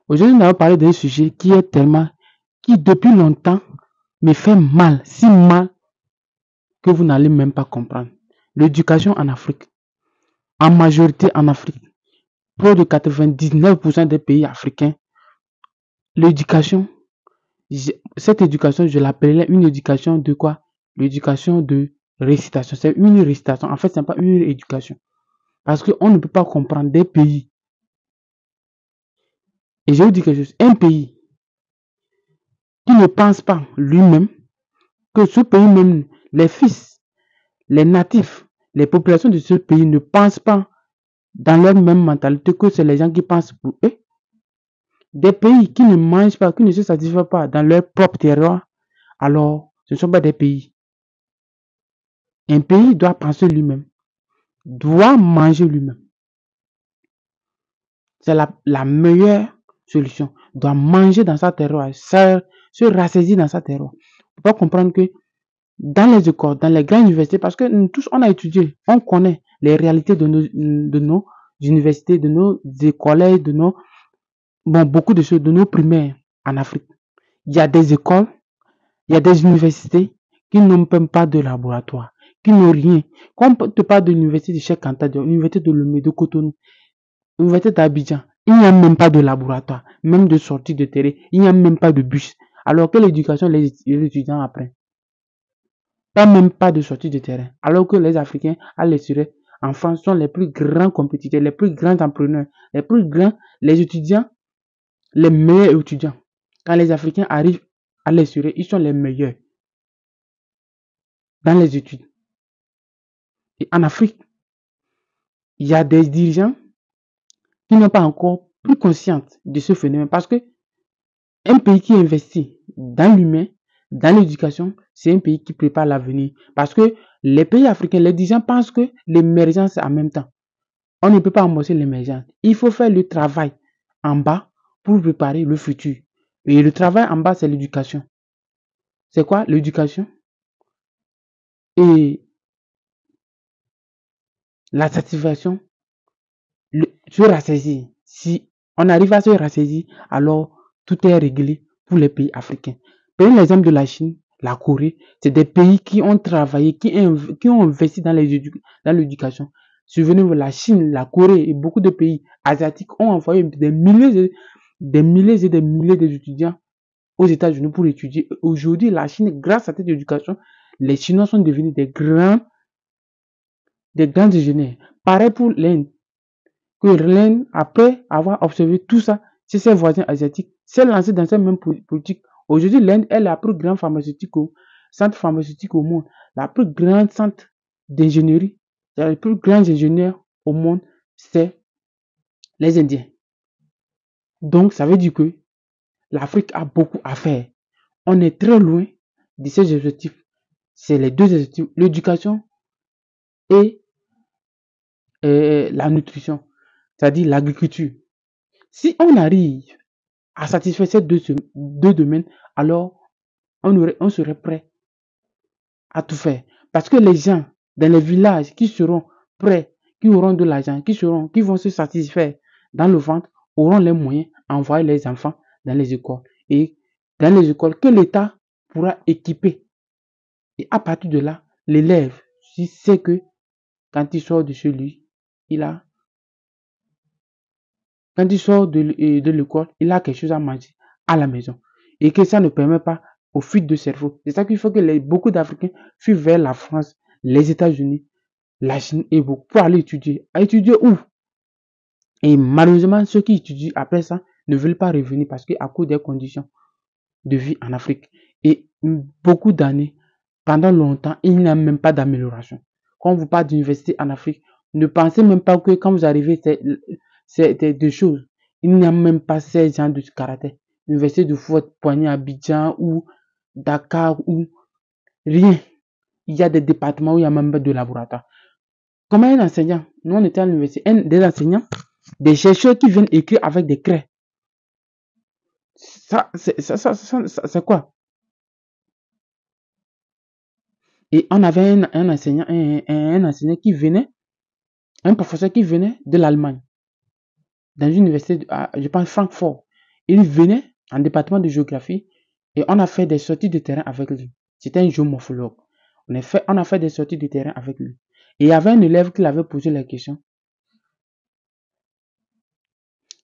Aujourd'hui, nous allons parler d'un sujet qui depuis longtemps me fait mal, si mal que vous n'allez même pas comprendre. L'éducation en Afrique. En majorité en Afrique, près de 99% des pays africains, l'éducation, cette éducation, je l'appelais une éducation de quoi? L'éducation de récitation. C'est une récitation. En fait, ce n'est pas une éducation. Parce qu'on ne peut pas comprendre des pays. Et je vous dis quelque chose. Un pays qui ne pense pas lui-même, que ce pays même, les fils, les natifs, les populations de ce pays ne pensent pas dans leur même mentalité que c'est les gens qui pensent pour eux. Des pays qui ne mangent pas, qui ne se satisfont pas dans leur propre terroir, alors ce ne sont pas des pays. Un pays doit penser lui-même, doit manger lui-même. C'est la meilleure solution. Doit manger dans sa terroir, se rassaiser dans sa terroir. Il faut comprendre que dans les écoles, dans les grandes universités, parce que nous tous, on a étudié, on connaît les réalités de nos universités, de nos collèges, beaucoup de choses, de nos primaires en Afrique. Il y a des écoles, il y a des universités qui n'ont même pas de laboratoire, qui n'ont rien. Quand on te parle de l'université de Cheikh Anta Diop, l'université de Lomé, de Cotonou, l'université d'Abidjan, il n'y a même pas de laboratoire, même de sortie de terrain, il n'y a même pas de bus. Alors quelle éducation les étudiants apprennent? Pas même pas de sortie de terrain. Alors que les Africains, à l'extérieur, en France, sont les plus grands compétiteurs, les plus grands entrepreneurs, les plus grands, les étudiants, les meilleurs étudiants. Quand les Africains arrivent à l'extérieur, ils sont les meilleurs dans les études. Et en Afrique, il y a des dirigeants qui n'ont pas encore plus conscience de ce phénomène parce que un pays qui investit dans l'humain, dans l'éducation, c'est un pays qui prépare l'avenir. Parce que les pays africains, les dirigeants pensent que l'émergence est en même temps. On ne peut pas amorcer l'émergence. Il faut faire le travail en bas pour préparer le futur. Et le travail en bas, c'est l'éducation. C'est quoi l'éducation? Et la satisfaction, se rassaiser. Si on arrive à se rassaiser, alors tout est réglé pour les pays africains. Prenez l'exemple de la Chine, la Corée. C'est des pays qui ont travaillé, qui ont investi dans l'éducation. Souvenez-vous, la Chine, la Corée et beaucoup de pays asiatiques ont envoyé des milliers et des milliers d'étudiants aux États-Unis pour étudier. Aujourd'hui, la Chine, grâce à cette éducation, les Chinois sont devenus des grands ingénieurs. Pareil pour l'Inde. Que l'Inde, après avoir observé tout ça chez ses voisins asiatiques, s'est lancée dans cette même politique. Aujourd'hui, l'Inde est la plus grande centre pharmaceutique au monde, la plus grande centre d'ingénierie, les plus grands ingénieurs au monde, c'est les Indiens. Donc, ça veut dire que l'Afrique a beaucoup à faire. On est très loin de ces objectifs. C'est les deux objectifs, l'éducation et la nutrition, c'est-à-dire l'agriculture. Si on arrive à satisfaire ces deux domaines, alors on serait prêt à tout faire. Parce que les gens dans les villages qui seront prêts, qui auront de l'argent, qui vont se satisfaire dans le ventre, auront les moyens d'envoyer les enfants dans les écoles. Et dans les écoles que l'État pourra équiper. Et à partir de là, l'élève, s'il sait que quand il sort de chez lui, quand il sort de l'école, il a quelque chose à manger à la maison. Et que ça ne permet pas aux fuites de cerveau. C'est ça qu'il faut que beaucoup d'Africains fuient vers la France, les États-Unis, la Chine et beaucoup pour aller étudier. À étudier où? Et malheureusement, ceux qui étudient après ça ne veulent pas revenir parce qu'à cause des conditions de vie en Afrique. Et beaucoup d'années, pendant longtemps, il n'y a même pas d'amélioration. Quand on vous parle d'université en Afrique, ne pensez même pas que quand vous arrivez, c'est des choses. Il n'y a même pas ces gens de caractère. L'université de Fort-Poigny à Abidjan ou Dakar ou rien. Il y a des départements où il n'y a même pas de laboratoire. Comment un enseignant, nous on était à l'université, des enseignants, des chercheurs qui viennent écrire avec des craies. Ça, c'est quoi? Et on avait un enseignant, un enseignant qui venait, un professeur qui venait de l'Allemagne, dans une université, je pense Francfort. Il venait en département de géographie et on a fait des sorties de terrain avec lui. C'était un géomorphologue. On a fait des sorties de terrain avec lui. Et il y avait un élève qui l'avait posé la question.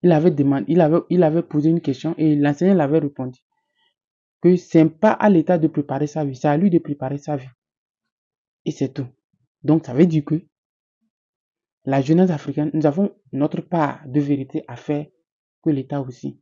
Il avait posé une question et l'enseignant l'avait répondu. Que c'est pas à l'État de préparer sa vie, c'est à lui de préparer sa vie. Et c'est tout. Donc ça veut dire que la jeunesse africaine, nous avons notre part de vérité à faire que l'État aussi.